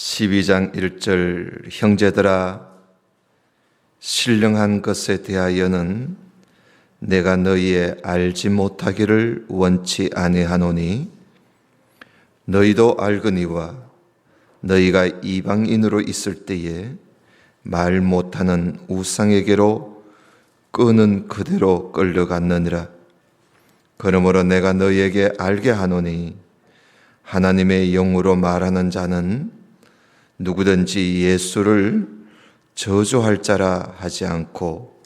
12장 1절 형제들아 신령한 것에 대하여는 내가 너희의 알지 못하기를 원치 아니하노니 너희도 알거니와 너희가 이방인으로 있을 때에 말 못하는 우상에게로 끄는 그대로 끌려갔느니라. 그러므로 내가 너희에게 알게 하노니 하나님의 영으로 말하는 자는 누구든지 예수를 저주할 자라 하지 않고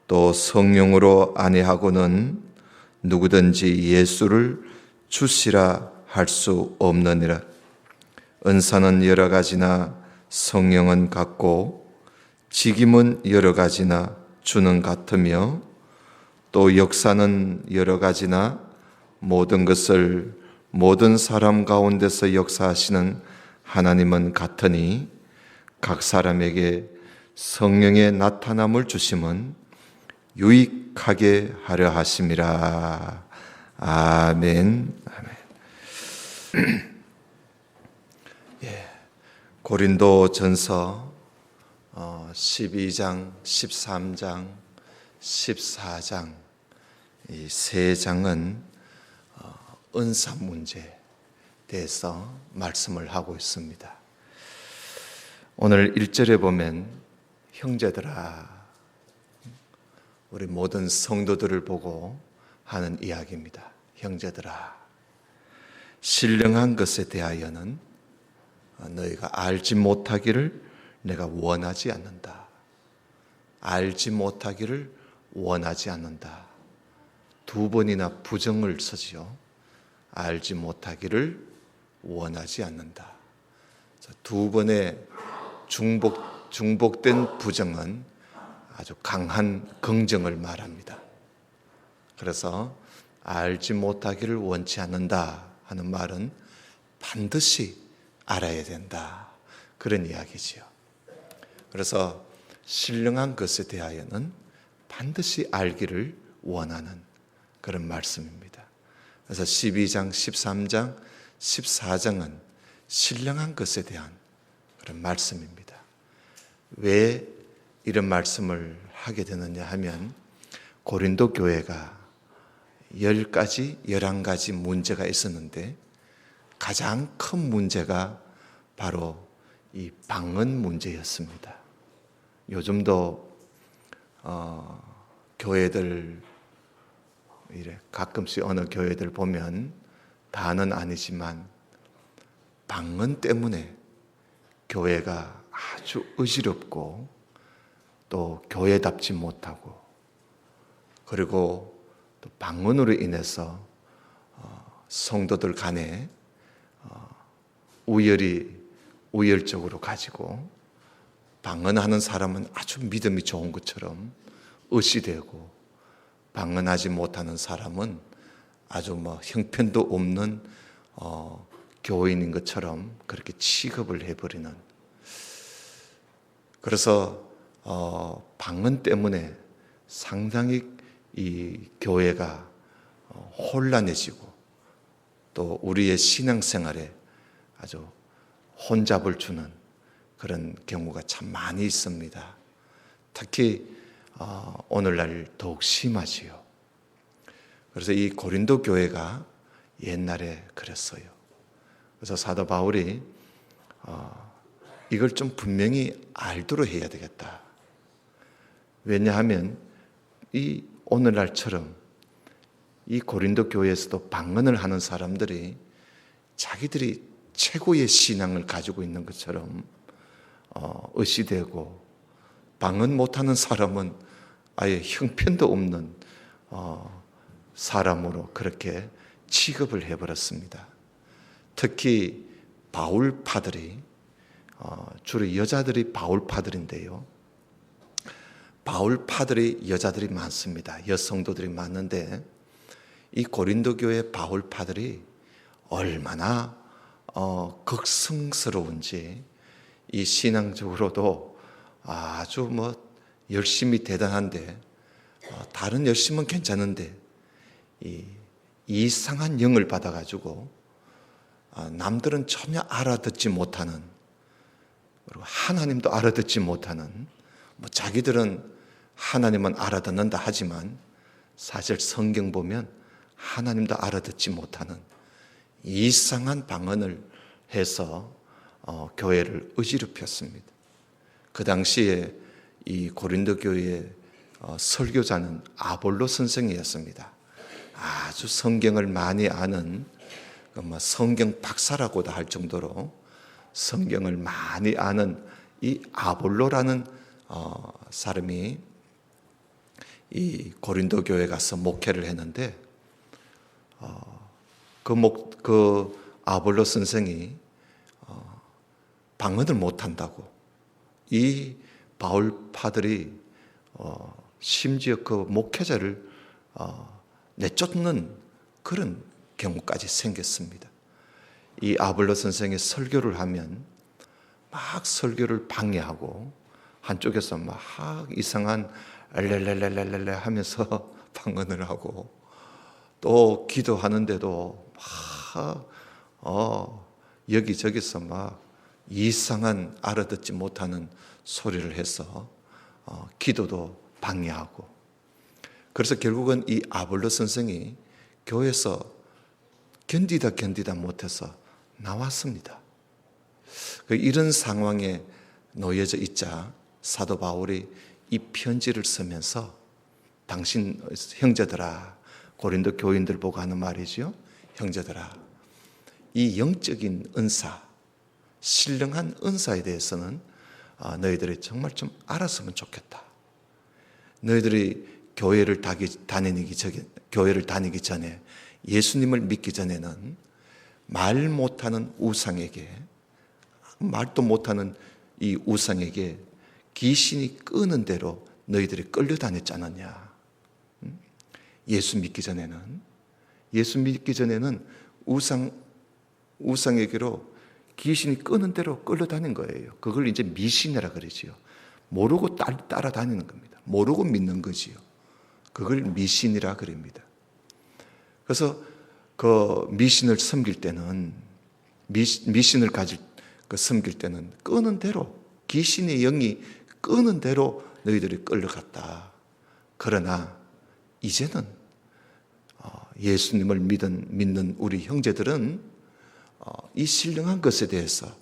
또 성령으로 아니하고는 누구든지 예수를 주시라 할 수 없느니라. 은사는 여러 가지나 성령은 같고 직임은 여러 가지나 주는 같으며 또 역사는 여러 가지나 모든 것을 모든 사람 가운데서 역사하시는 하나님은 같으니 각 사람에게 성령의 나타남을 주심은 유익하게 하려 하심이라. 아멘. 고린도 전서 12장, 13장, 14장 이 세 장은 은사 문제에 대해서 말씀을 하고 있습니다. 오늘 1절에 보면 형제들아, 우리 모든 성도들을 보고 하는 이야기입니다. 형제들아, 신령한 것에 대하여는 너희가 알지 못하기를 내가 원하지 않는다. 알지 못하기를 원하지 않는다. 두 번이나 부정을 쓰지요. 알지 못하기를 원하지 않는다. 두 번의 중복된 부정은 아주 강한 긍정을 말합니다. 그래서 알지 못하기를 원치 않는다 하는 말은 반드시 알아야 된다, 그런 이야기지요. 그래서 신령한 것에 대하여는 반드시 알기를 원하는 그런 말씀입니다. 그래서 12장, 13장, 14장은 신령한 것에 대한 그런 말씀입니다. 왜 이런 말씀을 하게 되느냐 하면 고린도 교회가 10가지, 11가지 문제가 있었는데 가장 큰 문제가 바로 이 방언 문제였습니다. 요즘도 교회들 이래 가끔씩 어느 교회들 보면 다는 아니지만 방언 때문에 교회가 아주 의지롭고 또 교회답지 못하고 그리고 또 방언으로 인해서 성도들 간에 우열적으로 가지고 방언하는 사람은 아주 믿음이 좋은 것처럼 의시되고 방언하지 못하는 사람은 아주 형편도 없는 교인인 것처럼 그렇게 취급을 해버리는. 그래서 방언 때문에 상당히 이 교회가 혼란해지고 또 우리의 신앙생활에 아주 혼잡을 주는 그런 경우가 참 많이 있습니다. 특히 오늘날 더욱 심하지요. 그래서 이 고린도 교회가 옛날에 그랬어요. 그래서 사도 바울이 이걸 좀 분명히 알도록 해야 되겠다. 왜냐하면 이 오늘날처럼 이 고린도 교회에서도 방언을 하는 사람들이 자기들이 최고의 신앙을 가지고 있는 것처럼 의시되고 방언 못하는 사람은 아예 형편도 없는 사람으로 그렇게 취급을 해버렸습니다. 특히 바울파들이 주로 여자들이 바울파들인데요. 바울파들이 여자들이 많습니다. 여성도들이 많은데 이 고린도 교회 바울파들이 얼마나 극성스러운지 이 신앙적으로도 아주 열심히 대단한데 다른 열심은 괜찮은데 이 이상한 영을 받아가지고 남들은 전혀 알아듣지 못하는 그리고 하나님도 알아듣지 못하는, 자기들은 하나님은 알아듣는다 하지만 사실 성경 보면 하나님도 알아듣지 못하는 이상한 방언을 해서 교회를 어지럽혔습니다. 그 당시에 이 고린도 교회의 설교자는 아볼로 선생이었습니다. 아주 성경을 많이 아는 성경 박사라고도 할 정도로 성경을 많이 아는 이 아볼로라는 사람이 이 고린도 교회에 가서 목회를 했는데, 그 아볼로 선생이 방언을 못한다고 이 바울 파들이 심지어 그 목회자를 내쫓는 그런 경우까지 생겼습니다. 이 아볼로 선생이 설교를 하면 막 설교를 방해하고 한쪽에서 막 이상한 랄랄랄랄랄 하면서 방언을 하고, 또 기도하는데도 막 여기저기서 막 이상한 알아듣지 못하는 소리를 해서 기도도 방해하고, 그래서 결국은 이 아볼로 선생이 교회에서 견디다 못해서 나왔습니다. 이런 상황에 놓여져 있자 사도 바울이 이 편지를 쓰면서, 당신 형제들아, 고린도 교인들 보고 하는 말이죠. 형제들아, 이 영적인 은사, 신령한 은사에 대해서는 너희들이 정말 좀 알았으면 좋겠다. 너희들이 교회를 다니기 전에, 예수님을 믿기 전에는 말 못하는 우상에게, 말도 못하는 이 우상에게 귀신이 끄는 대로 너희들이 끌려다녔지 않았냐. 예수 믿기 전에는 우상에게로 귀신이 끄는 대로 끌려다닌 거예요. 그걸 이제 미신이라 그러지요. 모르고 따라다니는 겁니다. 모르고 믿는 거지요. 그걸 미신이라 그럽니다. 그래서 그 미신을 섬길 때는, 미신을 섬길 때는 끄는 대로, 귀신의 영이 끄는 대로 너희들이 끌려갔다. 그러나 이제는 예수님을 믿는 우리 형제들은 이 신령한 것에 대해서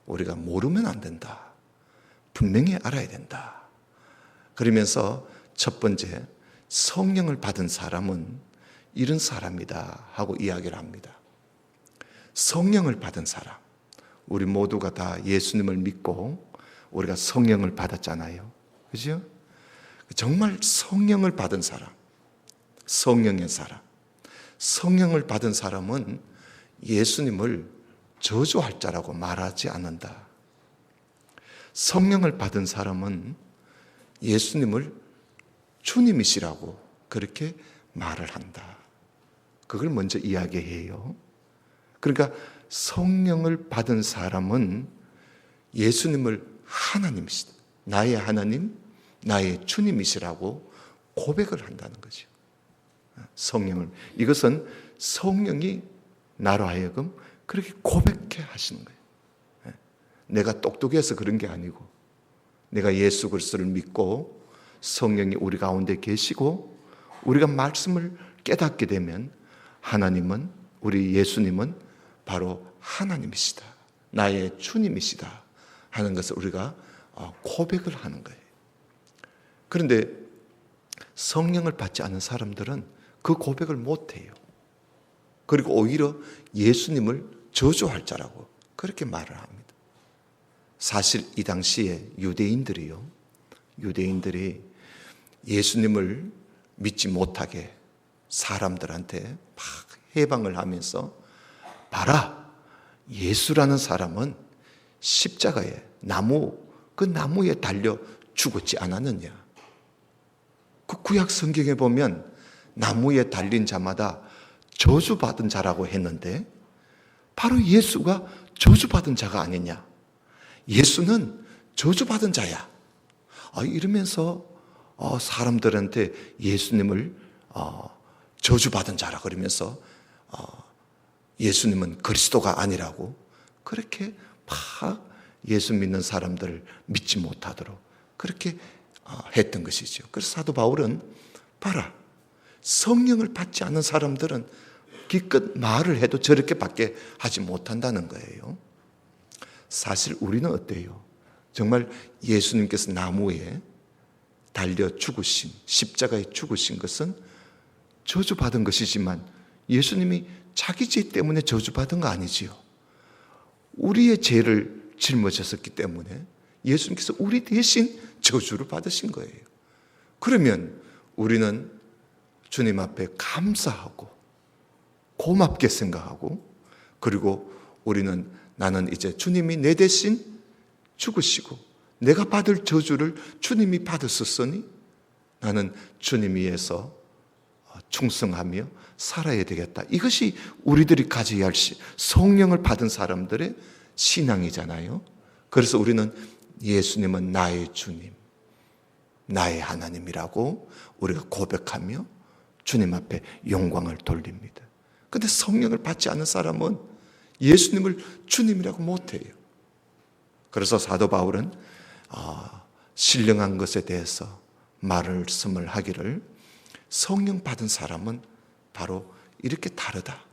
우리가 모르면 안 된다. 분명히 알아야 된다. 그러면서 첫 번째, 성령을 받은 사람은 이런 사람이다 하고 이야기를 합니다. 성령을 받은 사람, 우리 모두가 다 예수님을 믿고 우리가 성령을 받았잖아요. 그죠? 정말 성령을 받은 사람, 성령의 사람, 성령을 받은 사람은 예수님을 저주할 자라고 말하지 않는다. 성령을 받은 사람은 예수님을 주님이시라고 그렇게 말을 한다. 그걸 먼저 이야기해요. 그러니까 성령을 받은 사람은 예수님을 하나님이시다, 나의 하나님, 나의 주님이시라고 고백을 한다는 거죠. 이것은 성령이 나로 하여금 그렇게 고백해 하시는 거예요. 내가 똑똑해서 그런 게 아니고, 내가 예수 그리스도를 믿고 성령이 우리 가운데 계시고 우리가 말씀을 깨닫게 되면 하나님은, 우리 예수님은 바로 하나님이시다, 나의 주님이시다 하는 것을 우리가 고백을 하는 거예요. 그런데 성령을 받지 않은 사람들은 그 고백을 못해요. 그리고 오히려 예수님을 저주할 자라고 그렇게 말을 합니다. 사실 이 당시에 유대인들이 예수님을 믿지 못하게 사람들한테 막 해방을 하면서, 봐라, 예수라는 사람은 십자가에 그 나무에 달려 죽었지 않았느냐. 그 구약 성경에 보면 나무에 달린 자마다 저주받은 자라고 했는데 바로 예수가 저주받은 자가 아니냐. 예수는 저주받은 자야. 이러면서 사람들한테 예수님을 저주받은 자라 그러면서 예수님은 그리스도가 아니라고 그렇게 막 예수 믿는 사람들을 믿지 못하도록 그렇게 했던 것이죠. 그래서 사도 바울은 봐라, 성령을 받지 않은 사람들은 기껏 말을 해도 저렇게밖에 하지 못한다는 거예요. 사실 우리는 어때요? 정말 예수님께서 나무에 달려 죽으신, 십자가에 죽으신 것은 저주받은 것이지만 예수님이 자기 죄 때문에 저주받은 거 아니지요. 우리의 죄를 짊어졌었기 때문에 예수님께서 우리 대신 저주를 받으신 거예요. 그러면 우리는 주님 앞에 감사하고 고맙게 생각하고, 그리고 우리는 나는 이제 주님이 내 대신 죽으시고 내가 받을 저주를 주님이 받으셨으니 나는 주님 위해서 충성하며 살아야 되겠다. 이것이 우리들이 가져야 할 성령을 받은 사람들의 신앙이잖아요. 그래서 우리는 예수님은 나의 주님, 나의 하나님이라고 우리가 고백하며 주님 앞에 영광을 돌립니다. 그런데 성령을 받지 않은 사람은 예수님을 주님이라고 못해요. 그래서 사도 바울은 신령한 것에 대해서 말씀을 하기를, 성령 받은 사람은 바로 이렇게 다르다.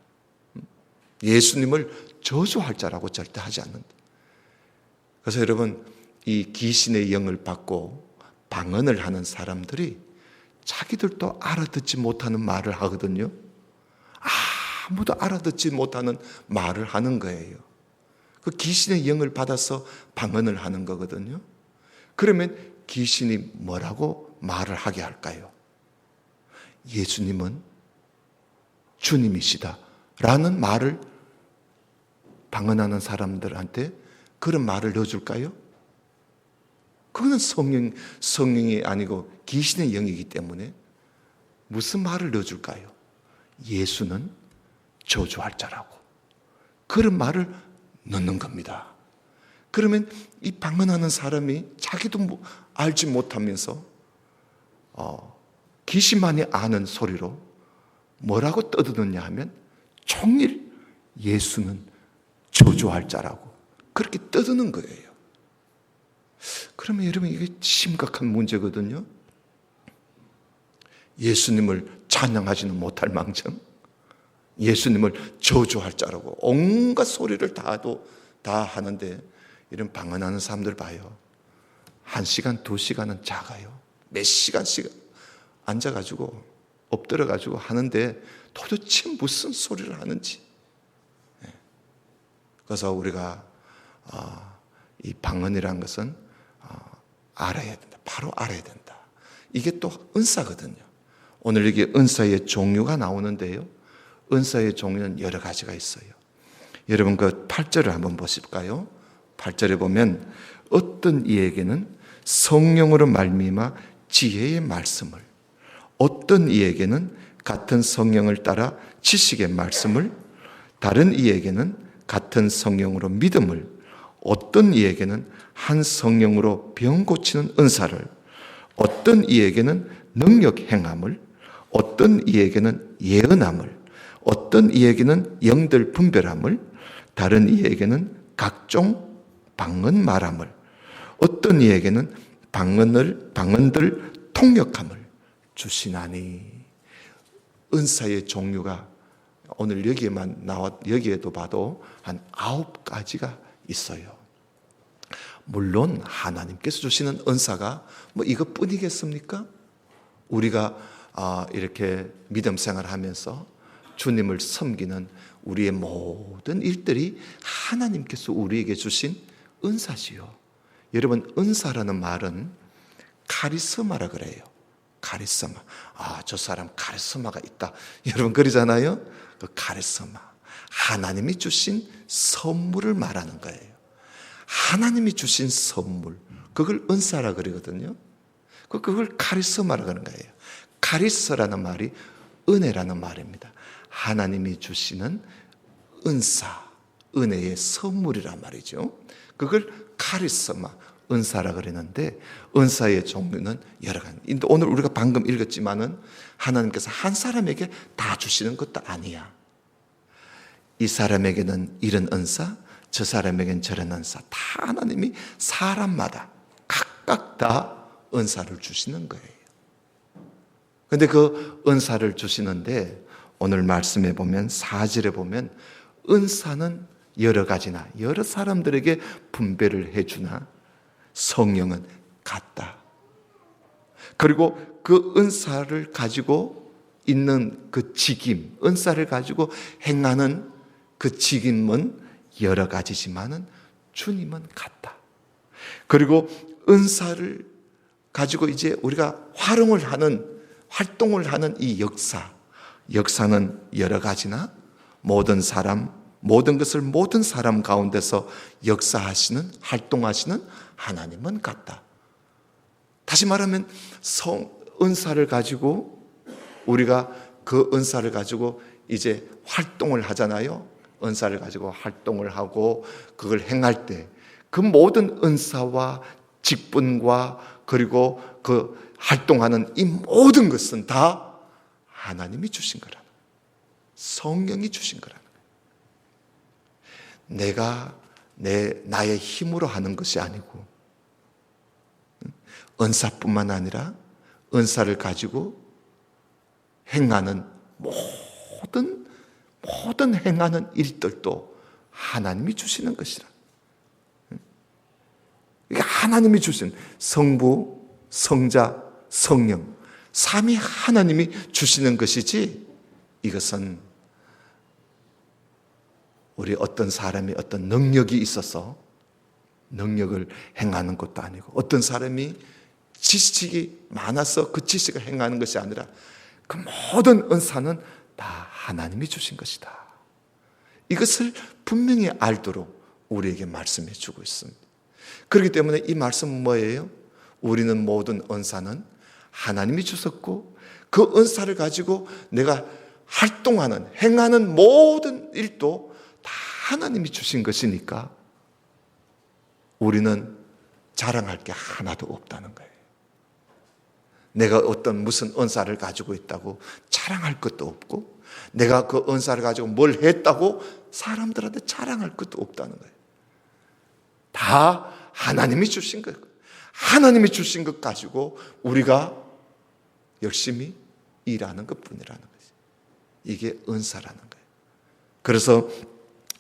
예수님을 저주할 자라고 절대 하지 않는다. 그래서 여러분, 이 귀신의 영을 받고 방언을 하는 사람들이 자기들도 알아듣지 못하는 말을 하거든요. 아무도 알아듣지 못하는 말을 하는 거예요. 그 귀신의 영을 받아서 방언을 하는 거거든요. 그러면 귀신이 뭐라고 말을 하게 할까요? 예수님은 주님이시다 라는 말을 방언하는 사람들한테 그런 말을 넣어줄까요? 그거는 성령이 아니고 귀신의 영이기 때문에 무슨 말을 넣어줄까요? 예수는 저주할 자라고, 그런 말을 넣는 겁니다. 그러면 이 방언하는 사람이 자기도 알지 못하면서 귀신만이 아는 소리로 뭐라고 떠드느냐 하면 종일 예수는 저주할 자라고 그렇게 떠드는 거예요. 그러면 여러분, 이게 심각한 문제거든요. 예수님을 찬양하지는 못할 망정 예수님을 저주할 자라고 온갖 소리를 다 하는데, 이런 방언하는 사람들 봐요. 1시간, 2시간은 작아요. 몇 시간씩 앉아가지고 엎드려가지고 하는데 도대체 무슨 소리를 하는지. 그래서 우리가 이 방언이라는 것은 알아야 된다. 바로 알아야 된다. 이게 또 은사거든요. 오늘 여기 은사의 종류가 나오는데요. 은사의 종류는 여러 가지가 있어요. 여러분, 그 8절을 한번 보실까요? 8절에 보면 어떤 이에게는 성령으로 말미암아 지혜의 말씀을, 어떤 이에게는 같은 성령을 따라 지식의 말씀을, 다른 이에게는 같은 성령으로 믿음을, 어떤 이에게는 한 성령으로 병 고치는 은사를, 어떤 이에게는 능력 행함을, 어떤 이에게는 예언함을, 어떤 이에게는 영들 분별함을, 다른 이에게는 각종 방언 말함을, 어떤 이에게는 방언들 통역함을 주시나니. 은사의 종류가 오늘 여기에도 봐도 한 9가지가 있어요. 물론 하나님께서 주시는 은사가 뭐 이것뿐이겠습니까? 우리가 이렇게 믿음 생활하면서 주님을 섬기는 우리의 모든 일들이 하나님께서 우리에게 주신 은사지요. 여러분, 은사라는 말은 카리스마라 그래요. 카리스마. 저 사람 카리스마가 있다. 여러분 그러잖아요. 그 카리스마. 하나님이 주신 선물을 말하는 거예요. 하나님이 주신 선물. 그걸 은사라 그러거든요. 그걸 카리스마라 그러는 거예요. 카리스라는 말이 은혜라는 말입니다. 하나님이 주시는 은사, 은혜의 선물이란 말이죠. 그걸 카리스마, 은사라 그랬는데, 은사의 종류는 여러 가지. 오늘 우리가 방금 읽었지만은 하나님께서 한 사람에게 다 주시는 것도 아니야. 이 사람에게는 이런 은사, 저 사람에겐 저런 은사, 다 하나님이 사람마다 각각 다 은사를 주시는 거예요. 근데 그 은사를 주시는데 오늘 말씀에 보면 4절에 보면 은사는 여러 가지나 여러 사람들에게 분배를 해주나 성령은 같다. 그리고 그 은사를 가지고 있는 그 직임, 은사를 가지고 행하는 그 직임은 여러 가지지만은 주님은 같다. 그리고 은사를 가지고 이제 우리가 활동을 하는 이 역사는 여러 가지나 모든 것을 모든 사람 가운데서 역사하시는, 활동하시는 하나님은 같다. 다시 말하면 은사를 가지고 우리가 그 은사를 가지고 이제 활동을 하잖아요. 은사를 가지고 활동을 하고 그걸 행할 때 그 모든 은사와 직분과 그리고 그 활동하는 이 모든 것은 다 하나님이 주신 거라는 거예요. 성령이 주신 거라는 거예요. 내가 나의 힘으로 하는 것이 아니고 은사뿐만 아니라 은사를 가지고 행하는 모든 행하는 일들도 하나님이 주시는 것이라. 이게 하나님이 주신 성부, 성자, 성령 삼위 하나님이 주시는 것이지 이것은 우리 어떤 사람이 어떤 능력이 있어서 능력을 행하는 것도 아니고 어떤 사람이 지식이 많아서 그 지식을 행하는 것이 아니라 그 모든 은사는 다 하나님이 주신 것이다. 이것을 분명히 알도록 우리에게 말씀해 주고 있습니다. 그렇기 때문에 이 말씀은 뭐예요? 우리는 모든 은사는 하나님이 주셨고 그 은사를 가지고 내가 활동하는, 행하는 모든 일도 다 하나님이 주신 것이니까 우리는 자랑할 게 하나도 없다는 거예요. 내가 무슨 은사를 가지고 있다고 자랑할 것도 없고 내가 그 은사를 가지고 뭘 했다고 사람들한테 자랑할 것도 없다는 거예요. 다 하나님이 주신 거예요. 하나님이 주신 것 가지고 우리가 열심히 일하는 것뿐이라는 거죠. 이게 은사라는 거예요. 그래서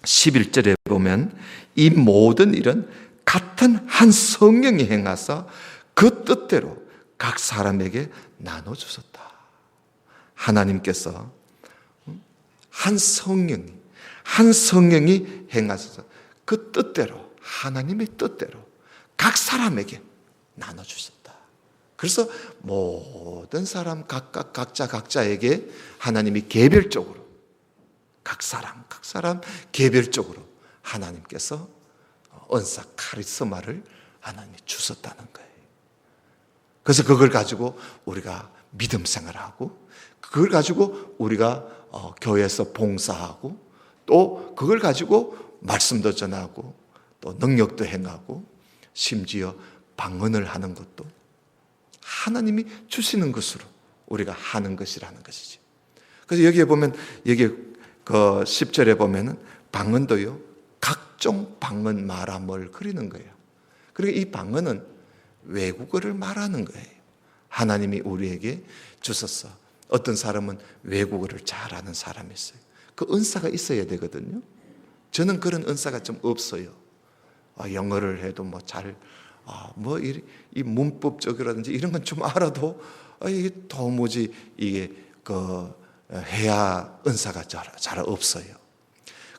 11절에 보면 이 모든 일은 같은 한 성령이 행하사 그 뜻대로 각 사람에게 나눠주셨다. 하나님께서 한 성령이 행하셔서 그 뜻대로 하나님의 뜻대로 각 사람에게 나눠주셨다. 그래서 모든 사람 각자에게 하나님이 개별적으로 각 사람 개별적으로 하나님께서 은사 카리스마를 하나님이 주셨다는 거예요. 그래서 그걸 가지고 우리가 믿음 생활하고 그걸 가지고 우리가 교회에서 봉사하고 또 그걸 가지고 말씀도 전하고 또 능력도 행하고 심지어 방언을 하는 것도 하나님이 주시는 것으로 우리가 하는 것이라는 것이지. 그래서 여기에 보면 여기 그 10절에 보면은 방언도요 각종 방언 말함을 그리는 거예요. 그리고 이 방언은 외국어를 말하는 거예요. 하나님이 우리에게 주셨어. 어떤 사람은 외국어를 잘하는 사람이 있어요. 그 은사가 있어야 되거든요. 저는 그런 은사가 좀 없어요. 영어를 해도 이 문법적이라든지 이런 건 좀 알아도 이게 도무지 이게 해야 은사가 잘 없어요.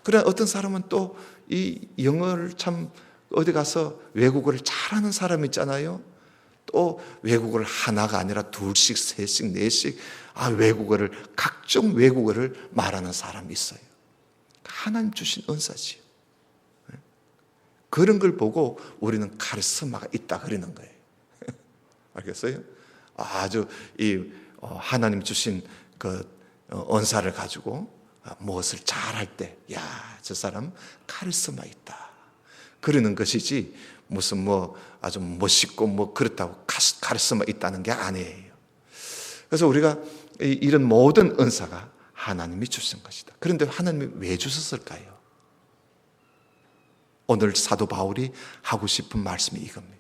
그러나 어떤 사람은 또 이 영어를 참 어디 가서 외국어를 잘하는 사람 있잖아요. 또 외국어를 하나가 아니라 둘씩, 셋씩, 넷씩 각종 외국어를 말하는 사람이 있어요. 하나님 주신 은사지요. 그런 걸 보고 우리는 카리스마가 있다 그러는 거예요. 알겠어요? 아주 하나님 주신 그 은사를 가지고 무엇을 잘할 때, 저 사람 카리스마 있다. 그러는 것이지 무슨 아주 멋있고 그렇다고 카리스마 있다는 게 아니에요. 그래서 우리가 이런 모든 은사가 하나님이 주신 것이다. 그런데 하나님이 왜 주셨을까요? 오늘 사도 바울이 하고 싶은 말씀이 이겁니다.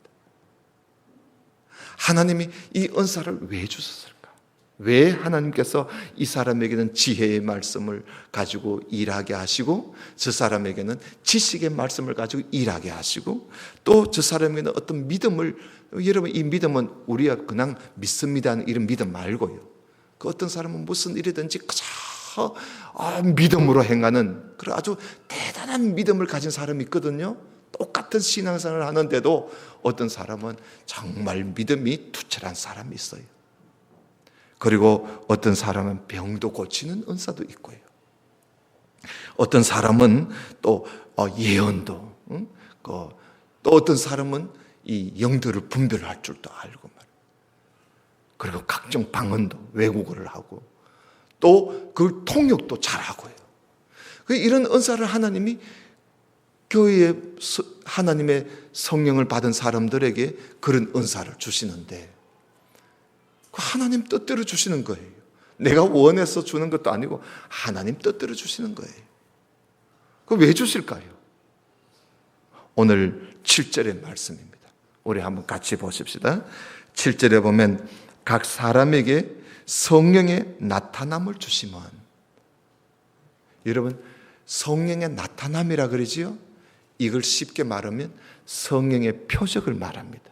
하나님이 이 은사를 왜 주셨을까? 왜 하나님께서 이 사람에게는 지혜의 말씀을 가지고 일하게 하시고 저 사람에게는 지식의 말씀을 가지고 일하게 하시고 또 저 사람에게는 어떤 믿음을, 여러분 이 믿음은 우리가 그냥 믿습니다는 이런 믿음 말고요, 그 어떤 사람은 무슨 일이든지 그저 믿음으로 행하는 그런 아주 대단한 믿음을 가진 사람이 있거든요. 똑같은 신앙생활을 하는데도 어떤 사람은 정말 믿음이 투철한 사람이 있어요. 그리고 어떤 사람은 병도 고치는 은사도 있고요. 어떤 사람은 또 예언도, 또 어떤 사람은 이 영들을 분별할 줄도 알고 말이에요. 그리고 각종 방언도, 외국어를 하고 또 그 통역도 잘하고요. 이런 은사를 하나님이 교회에 하나님의 성령을 받은 사람들에게 그런 은사를 주시는데 하나님 뜻대로 주시는 거예요. 내가 원해서 주는 것도 아니고 하나님 뜻대로 주시는 거예요. 그거 왜 주실까요? 오늘 7절의 말씀입니다. 우리 한번 같이 보십시다. 7절에 보면 각 사람에게 성령의 나타남을 주시면, 여러분 성령의 나타남이라 그러지요? 이걸 쉽게 말하면 성령의 표적을 말합니다.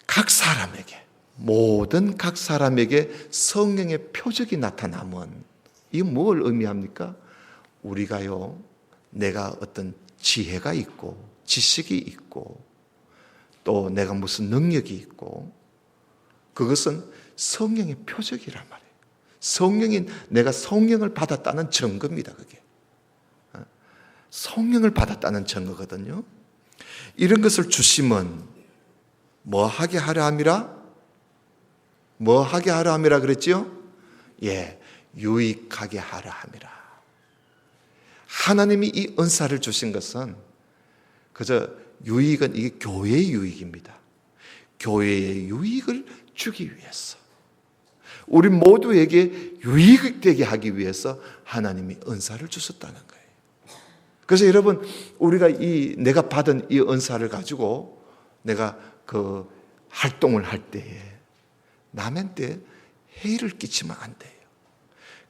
각 사람에게, 모든 각 사람에게 성령의 표적이 나타나면 이게 뭘 의미합니까? 우리가요, 내가 어떤 지혜가 있고 지식이 있고 또 내가 무슨 능력이 있고 그것은 성령의 표적이란 말이에요. 성령인 내가 성령을 받았다는 증거입니다. 그게 성령을 받았다는 증거거든요. 이런 것을 주시면 뭐 하게 하려 함이라? 뭐 하게 하려 함이라 그랬지요? 예, 유익하게 하려 함이라. 하나님이 이 은사를 주신 것은 그저 유익은 이게 교회의 유익입니다. 교회의 유익을 주기 위해서, 우리 모두에게 유익되게 하기 위해서 하나님이 은사를 주셨다는 거예요. 그래서 여러분, 우리가 내가 받은 이 은사를 가지고 내가 그 활동을 할 때에 남한테 해를 끼치면 안 돼요.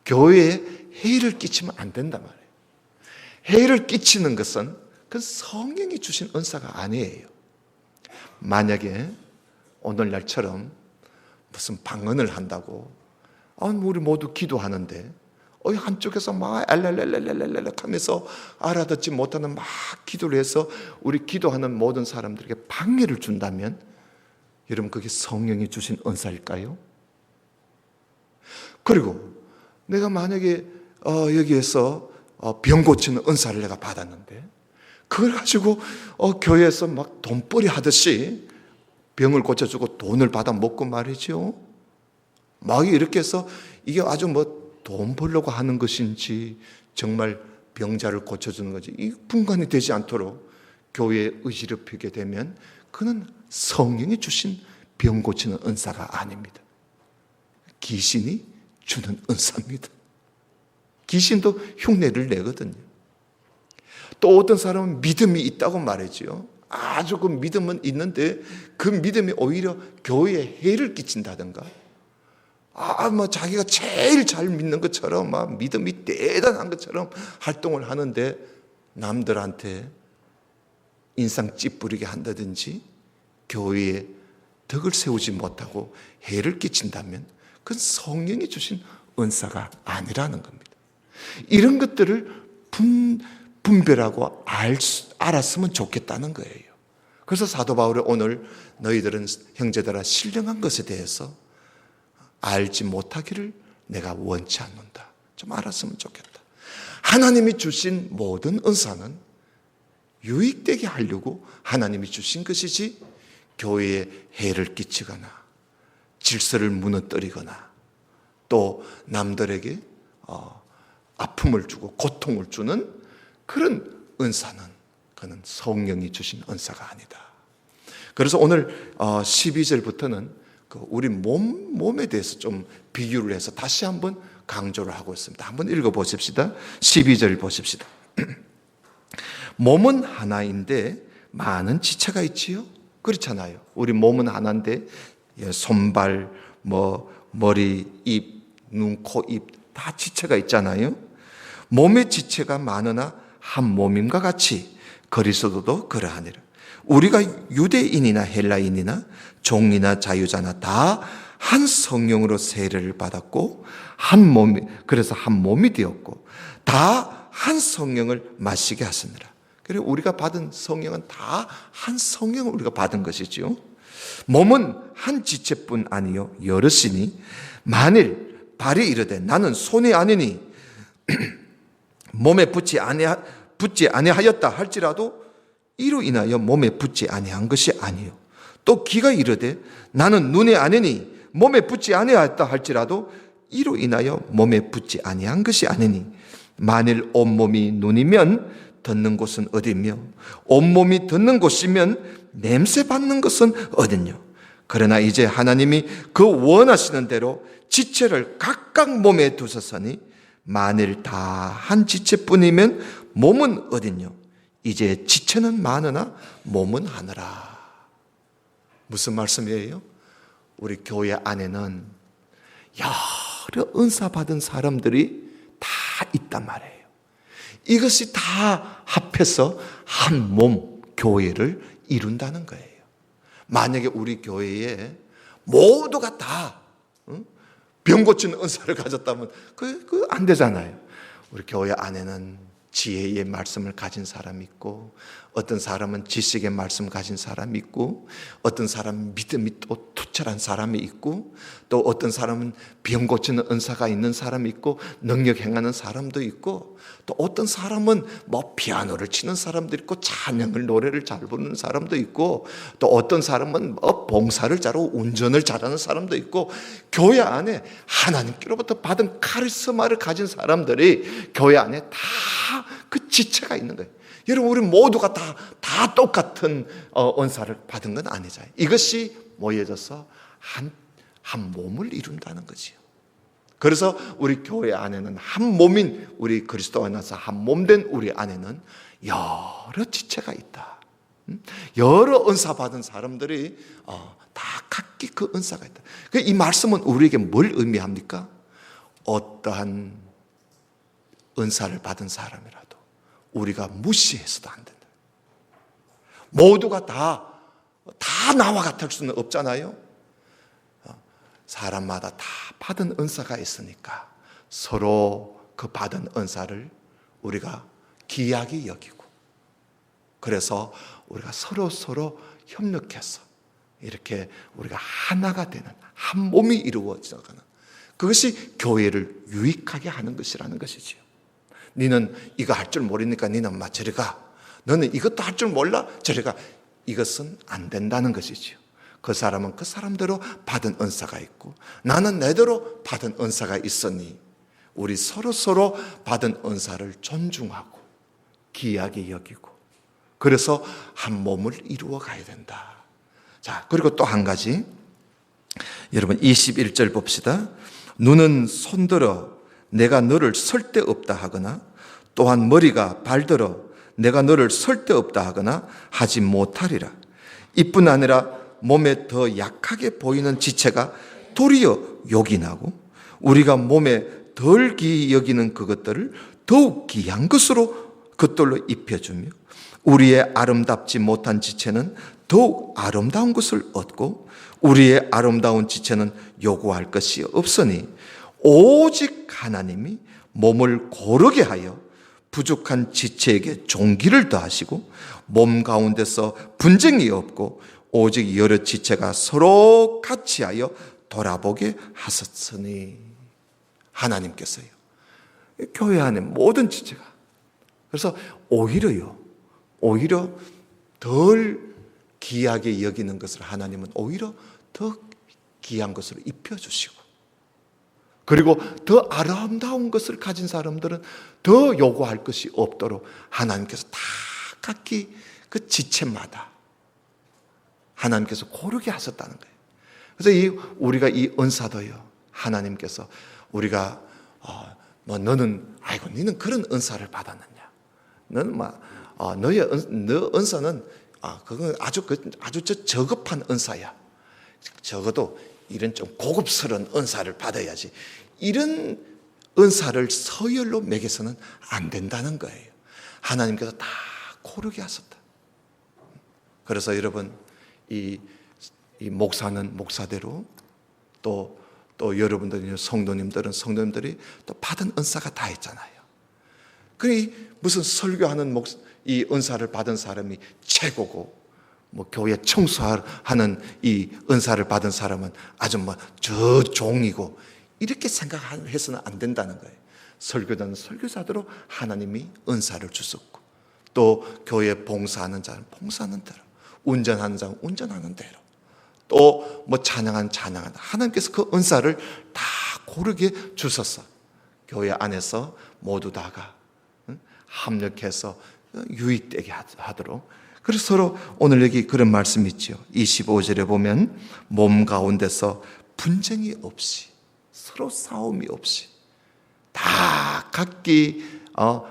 교회에 해를 끼치면 안 된단 말이에요. 해를 끼치는 것은 그 성령이 주신 은사가 아니에요. 만약에 오늘날처럼 무슨 방언을 한다고 우리 모두 기도하는데 한쪽에서 막 엘렐렐렐렐렐 하면서 알아듣지 못하는 막 기도를 해서 우리 기도하는 모든 사람들에게 방해를 준다면 여러분 그게 성령이 주신 은사일까요? 그리고 내가 만약에 여기에서 병 고치는 은사를 내가 받았는데 그걸 가지고 교회에서 막 돈벌이 하듯이 병을 고쳐주고 돈을 받아 먹고 말이죠. 막 이렇게 해서 이게 아주 돈 벌려고 하는 것인지 정말 병자를 고쳐주는 것인지 이 분간이 되지 않도록 교회에 의지를 펴게 되면 그는 성령이 주신 병 고치는 은사가 아닙니다. 귀신이 주는 은사입니다. 귀신도 흉내를 내거든요. 또 어떤 사람은 믿음이 있다고 말하지요. 아주 그 믿음은 있는데 그 믿음이 오히려 교회에 해를 끼친다든가 자기가 제일 잘 믿는 것처럼 믿음이 대단한 것처럼 활동을 하는데 남들한테 인상 찌푸리게 한다든지 교회에 덕을 세우지 못하고 해를 끼친다면 그건 성령이 주신 은사가 아니라는 겁니다. 이런 것들을 분별하고 알았으면 좋겠다는 거예요. 그래서 사도 바울이 오늘 너희들은 형제들아 신령한 것에 대해서 알지 못하기를 내가 원치 않는다. 좀 알았으면 좋겠다. 하나님이 주신 모든 은사는 유익되게 하려고 하나님이 주신 것이지 교회에 해를 끼치거나 질서를 무너뜨리거나 또 남들에게 아픔을 주고 고통을 주는 그런 은사는 그는 성령이 주신 은사가 아니다. 그래서 오늘 12절부터는 우리 몸에 대해서 좀 비유를 해서 다시 한번 강조를 하고 있습니다. 한번 읽어보십시다. 12절 보십시다. 몸은 하나인데 많은 지체가 있지요? 그렇잖아요. 우리 몸은 하나인데 손발, 머리, 입, 눈, 코, 입 다 지체가 있잖아요. 몸의 지체가 많으나 한 몸임과 같이 그리스도도 그러하니라. 우리가 유대인이나 헬라인이나 종이나 자유자나 다 한 성령으로 세례를 받았고 그래서 한 몸이 되었고 다 한 성령을 마시게 하시니라. 그리고 우리가 받은 성령은 다 한 성령을 우리가 받은 것이지요. 몸은 한 지체뿐 아니요 여럿이니 만일 발이 이르되 나는 손이 아니니 몸에 붙지 아니하였다 할지라도 이로 인하여 몸에 붙지 아니한 것이 아니요. 또 귀가 이르되 나는 눈이 아니니 몸에 붙지 아니하였다 할지라도 이로 인하여 몸에 붙지 아니한 것이 아니니 만일 온몸이 눈이면 듣는 곳은 어디며 온몸이 듣는 곳이면 냄새 받는 것은 어디뇨. 그러나 이제 하나님이 그 원하시는 대로 지체를 각각 몸에 두셨으니 만일 다 한 지체뿐이면 몸은 어디뇨. 이제 지체는 많으나 몸은 하나라. 무슨 말씀이에요? 우리 교회 안에는 여러 은사 받은 사람들이 다 있단 말이에요. 이것이 다 합해서 한 몸 교회를 이룬다는 거예요. 만약에 우리 교회에 모두가 다 병 고치는 은사를 가졌다면 그 안 되잖아요. 우리 교회 안에는 지혜의 말씀을 가진 사람이 있고 어떤 사람은 지식의 말씀 가진 사람이 있고 어떤 사람은 믿음이 또 투철한 사람이 있고 또 어떤 사람은 병 고치는 은사가 있는 사람이 있고 능력 행하는 사람도 있고 또 어떤 사람은 피아노를 치는 사람도 있고 찬양을 노래를 잘 부르는 사람도 있고 또 어떤 사람은 봉사를 잘하고 운전을 잘하는 사람도 있고 교회 안에 하나님께로부터 받은 카리스마를 가진 사람들이 교회 안에 다 그 지체가 있는 거예요. 여러분, 우리 모두가 다 똑같은 은사를 받은 건 아니잖아요. 이것이 모여져서 한 몸을 이룬다는 거지요. 그래서 우리 교회 안에는 한 몸인 우리 그리스도 안에서 한 몸 된 우리 안에는 여러 지체가 있다. 여러 은사 받은 사람들이 다 각기 그 은사가 있다. 이 말씀은 우리에게 뭘 의미합니까? 어떠한 은사를 받은 사람이라도 우리가 무시해서도 안 된다. 모두가 다 나와 같을 수는 없잖아요. 사람마다 다 받은 은사가 있으니까 서로 그 받은 은사를 우리가 귀하게 여기고 그래서 우리가 서로 협력해서 이렇게 우리가 하나가 되는 한 몸이 이루어져가는 그것이 교회를 유익하게 하는 것이라는 것이지요. 너는 이거 할 줄 모르니까 너는 저리 가. 너는 이것도 할 줄 몰라? 저리 가. 이것은 안 된다는 것이지요. 그 사람은 그 사람대로 받은 은사가 있고 나는 내대로 받은 은사가 있으니 우리 서로 받은 은사를 존중하고 귀하게 여기고 그래서 한 몸을 이루어 가야 된다. 자, 그리고 또 한 가지 여러분 21절 봅시다. 눈은 손들어 내가 너를 쓸데없다 하거나 또한 머리가 발들어 내가 너를 쓸데없다 하거나 하지 못하리라. 이뿐 아니라 몸에 더 약하게 보이는 지체가 도리어 요긴하고 우리가 몸에 덜 귀히 여기는 그것들을 더욱 귀한 것으로 그것들로 입혀주며 우리의 아름답지 못한 지체는 더욱 아름다운 것을 얻고 우리의 아름다운 지체는 요구할 것이 없으니 오직 하나님이 몸을 고르게 하여 부족한 지체에게 종기를 더하시고 몸 가운데서 분쟁이 없고 오직 여러 지체가 서로 같이 하여 돌아보게 하셨으니 하나님께서요. 교회 안에 모든 지체가 그래서 오히려 덜 귀하게 여기는 것을 하나님은 오히려 더 귀한 것으로 입혀주시고 그리고 더 아름다운 것을 가진 사람들은 더 요구할 것이 없도록 하나님께서 다 각기 그 지체마다 하나님께서 고르게 하셨다는 거예요. 그래서 우리가 이 은사도요. 하나님께서 우리가 너는 너는 그런 은사를 받았느냐? 너는 너 은사는 그건 아주 저급한 은사야. 적어도 이런 좀 고급스러운 은사를 받아야지. 이런 은사를 서열로 매겨서는 안 된다는 거예요. 하나님께서 다 고르게 하셨다. 그래서 여러분, 이 목사는 목사대로, 또 여러분들 성도님들이 또 받은 은사가 다 있잖아요. 그러니 무슨 설교하는 이 은사를 받은 사람이 최고고, 뭐 교회 청소하는 이 은사를 받은 사람은 아주 저 종이고, 이렇게 생각해서는 안 된다는 거예요. 설교자는 설교자대로 하나님이 은사를 주셨고, 또 교회 봉사하는 자는 봉사하는 대로, 운전하는 자는 운전하는 대로, 또 찬양하는 하나님께서 그 은사를 다 고르게 주셨어. 교회 안에서 모두 다가 합력해서 유익되게 하도록. 그래서 서로 오늘 여기 그런 말씀이 있죠. 25절에 보면 몸 가운데서 분쟁이 없이, 서로 싸움이 없이 다 각기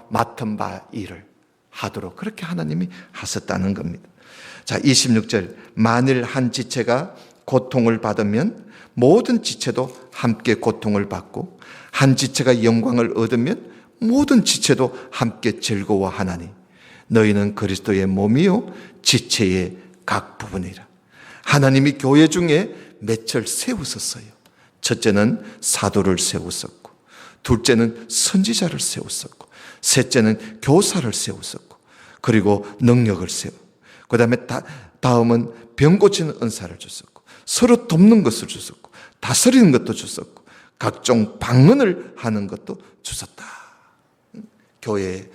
맡은 바 일을 하도록 그렇게 하나님이 하셨다는 겁니다. 자, 26절, 만일 한 지체가 고통을 받으면 모든 지체도 함께 고통을 받고, 한 지체가 영광을 얻으면 모든 지체도 함께 즐거워하나니 너희는 그리스도의 몸이요 지체의 각 부분이라. 하나님이 교회 중에 맺을 세우셨어요. 첫째는 사도를 세우셨고, 둘째는 선지자를 세우셨고, 셋째는 교사를 세우셨고, 그리고 능력을 세우고, 그 다음에 다음은 병 고치는 은사를 주셨고, 서로 돕는 것을 주셨고, 다스리는 것도 주셨고, 각종 방언을 하는 것도 주셨다. 교회에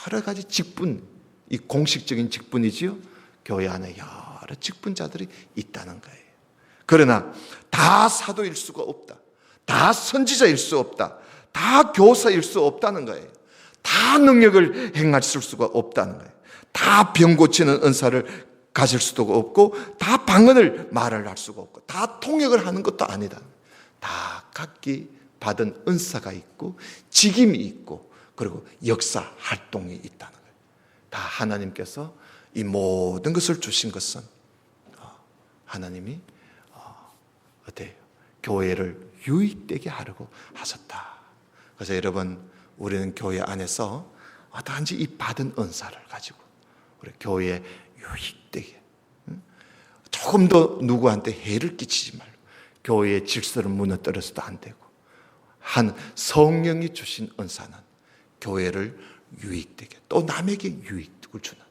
여러 가지 직분, 이 공식적인 직분이지요. 교회 안에 여러 직분자들이 있다는 거예요. 그러나 다 사도일 수가 없다. 다 선지자일 수 없다. 다 교사일 수 없다는 거예요. 다 능력을 행하실 수가 없다는 거예요. 다 병 고치는 은사를 가질 수도 없고, 다 방언을 말을 할 수가 없고, 다 통역을 하는 것도 아니다. 다 각기 받은 은사가 있고, 직임이 있고, 그리고 역사 활동이 있다는 거예요. 다 하나님께서 이 모든 것을 주신 것은 하나님이 어때요? 교회를 유익되게 하려고 하셨다. 그래서 여러분, 우리는 교회 안에서 단지 이 받은 은사를 가지고 우리 교회에 유익되게, 조금 더 누구한테 해를 끼치지 말고, 교회의 질서를 무너뜨려서도 안 되고, 한 성령이 주신 은사는 교회를 유익되게, 또 남에게 유익을 주는,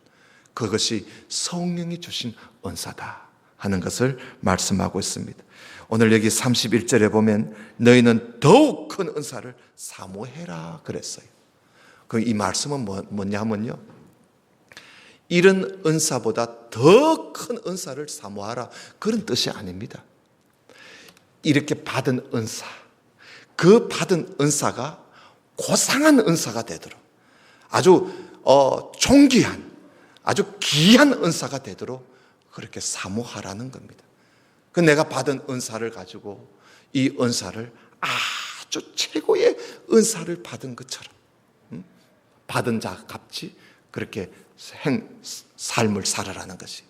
그것이 성령이 주신 은사다 하는 것을 말씀하고 있습니다. 오늘 여기 31절에 보면 너희는 더욱 큰 은사를 사모해라 그랬어요. 이 말씀은 뭐냐면요, 이런 은사보다 더 큰 은사를 사모하라, 그런 뜻이 아닙니다. 이렇게 받은 은사, 그 받은 은사가 고상한 은사가 되도록, 아주 존귀한, 아주 귀한 은사가 되도록 그렇게 사모하라는 겁니다. 그 내가 받은 은사를 가지고 이 은사를 아주 최고의 은사를 받은 것처럼, 받은 자 값이 그렇게 삶을 살아라는 것이.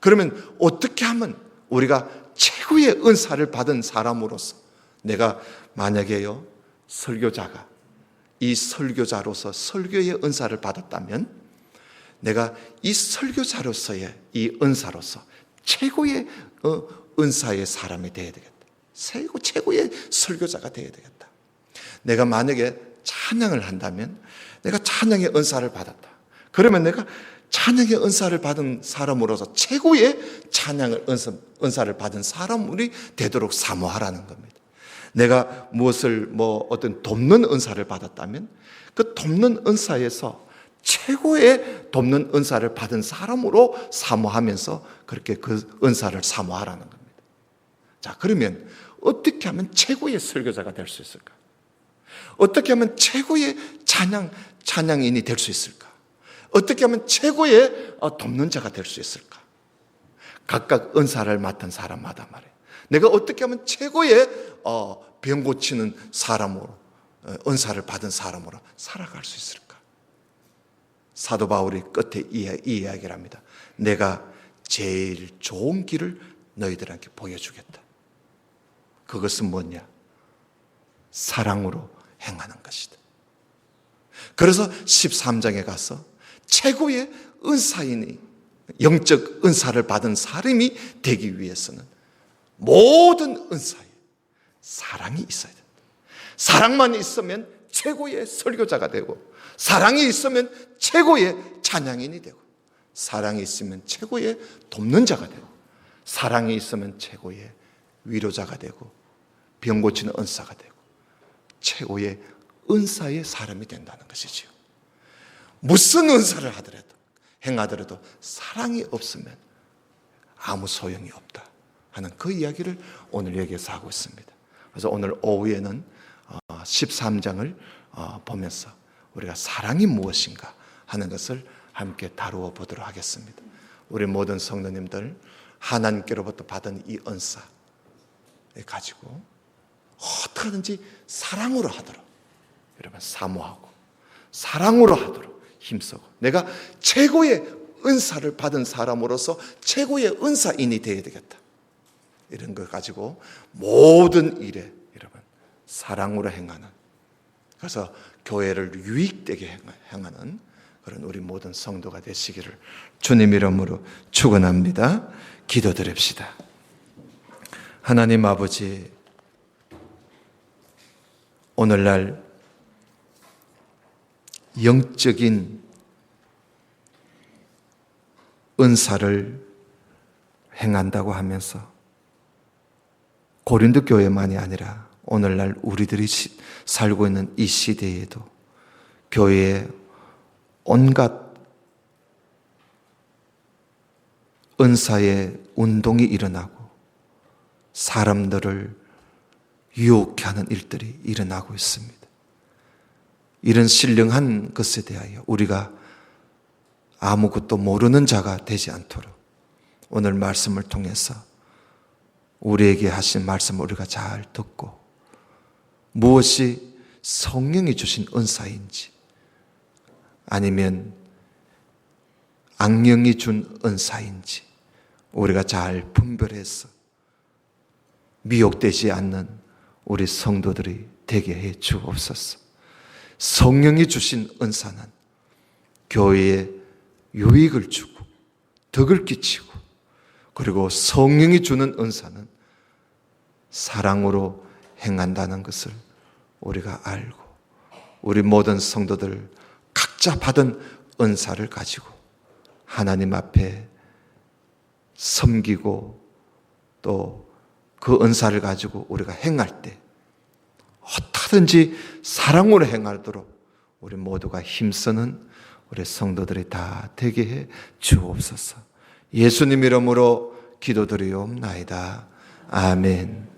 그러면 어떻게 하면 우리가 최고의 은사를 받은 사람으로서, 내가 만약에요 설교자가 이 설교자로서 설교의 은사를 받았다면, 내가 이 설교자로서의 이 은사로서 최고의 은사의 사람이 되어야 되겠다. 최고의 설교자가 되어야 되겠다. 내가 만약에 찬양을 한다면, 내가 찬양의 은사를 받았다. 그러면 내가 찬양의 은사를 받은 사람으로서 최고의 찬양을 은사를 받은 사람이 되도록 사모하라는 겁니다. 내가 무엇을 어떤 돕는 은사를 받았다면, 그 돕는 은사에서 최고의 돕는 은사를 받은 사람으로 사모하면서 그렇게 그 은사를 사모하라는 겁니다. 자, 그러면 어떻게 하면 최고의 설교자가 될 수 있을까? 어떻게 하면 최고의 찬양인이 될 수 있을까? 어떻게 하면 최고의 돕는 자가 될 수 있을까? 각각 은사를 맡은 사람마다 말이에요. 내가 어떻게 하면 최고의 병 고치는 사람으로, 은사를 받은 사람으로 살아갈 수 있을까? 사도 바울이 끝에 이 이야기를 합니다. 내가 제일 좋은 길을 너희들에게 보여주겠다. 그것은 뭐냐? 사랑으로 행하는 것이다. 그래서 13장에 가서 최고의 은사인이, 영적 은사를 받은 사람이 되기 위해서는 모든 은사에 사랑이 있어야 된다. 사랑만 있으면 최고의 설교자가 되고, 사랑이 있으면 최고의 찬양인이 되고, 사랑이 있으면 최고의 돕는 자가 되고, 사랑이 있으면 최고의 위로자가 되고, 병 고치는 은사가 되고, 최고의 은사의 사람이 된다는 것이지요. 무슨 은사를 하더라도, 행하더라도 사랑이 없으면 아무 소용이 없다 하는 그 이야기를 오늘 여기에서 하고 있습니다. 그래서 오늘 오후에는 13장을 보면서 우리가 사랑이 무엇인가 하는 것을 함께 다루어 보도록 하겠습니다. 우리 모든 성도님들 하나님께로부터 받은 이 은사를 가지고 어떻게든지 사랑으로 하도록, 여러분 사모하고 사랑으로 하도록 힘쓰고, 내가 최고의 은사를 받은 사람으로서 최고의 은사인이 되어야 되겠다, 이런 걸 가지고 모든 일에 여러분 사랑으로 행하는, 그래서 교회를 유익되게 행하는 그런 우리 모든 성도가 되시기를 주님 이름으로 축원합니다. 기도드립시다. 하나님 아버지, 오늘날 영적인 은사를 행한다고 하면서 고린도 교회만이 아니라 오늘날 우리들이 살고 있는 이 시대에도 교회에 온갖 은사의 운동이 일어나고 사람들을 유혹해 하는 일들이 일어나고 있습니다. 이런 신령한 것에 대하여 우리가 아무것도 모르는 자가 되지 않도록 오늘 말씀을 통해서 우리에게 하신 말씀을 우리가 잘 듣고, 무엇이 성령이 주신 은사인지 아니면 악령이 준 은사인지 우리가 잘 분별해서 미혹되지 않는 우리 성도들이 되게 해 주옵소서. 성령이 주신 은사는 교회에 유익을 주고 덕을 끼치고, 그리고 성령이 주는 은사는 사랑으로 행한다는 것을 우리가 알고, 우리 모든 성도들 각자 받은 은사를 가지고 하나님 앞에 섬기고, 또 그 은사를 가지고 우리가 행할 때 어떻게든지 사랑으로 행하도록 우리 모두가 힘쓰는 우리 성도들이 다 되게 해 주옵소서. 예수님 이름으로 기도드리옵나이다. 아멘.